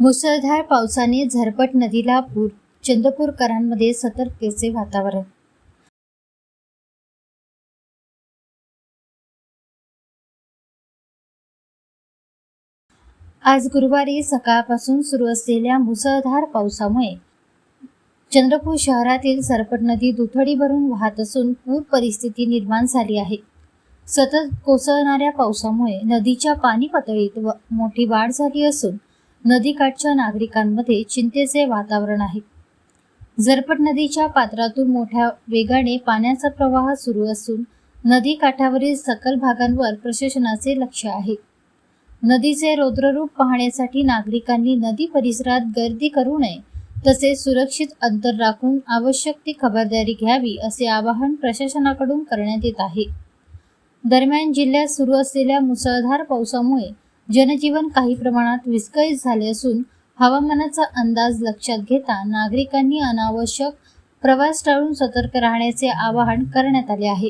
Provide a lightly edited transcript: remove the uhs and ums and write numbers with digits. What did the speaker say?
मुसळधार पावसाने झरपट नदीला पूर, चंद्रपूरकरांमध्ये सतर्कतेचे वातावरण। आज गुरुवारी सकाळपासून सुरू असलेल्या मुसळधार पावसामुळे चंद्रपूर शहरातील सरपट नदी दुथडी भरून वाहत असून पूर परिस्थिती निर्माण झाली आहे। सतत कोसळणाऱ्या पावसामुळे नदीच्या पाणी पातळीत मोठी वाढ झाली असून नदीकाठच्या नागरिकांमध्ये चिंतेचे वातावरण आहे। झरपट नदीच्या पात्रातून मोठ्या वेगाने पाण्याचा प्रवाह सुरू असून नदी काठावरील सखल भागांवर प्रशासनाचे लक्ष आहे। नदीचे रौद्ररूप पाहण्यासाठी नागरिकांनी नदी परिसरात गर्दी करू नये, तसेच सुरक्षित अंतर राखून आवश्यक ती खबरदारी घ्यावी असे आवाहन प्रशासनाकडून करण्यात येत आहे। दरम्यान जिल्ह्यात सुरू असलेल्या मुसळधार पावसामुळे जनजीवन काही प्रमाणात विस्कळीत झाले असून हवामानाचा अंदाज लक्षात घेता नागरिकांनी अनावश्यक प्रवास टाळून सतर्क राहण्याचे आवाहन करण्यात आले आहे।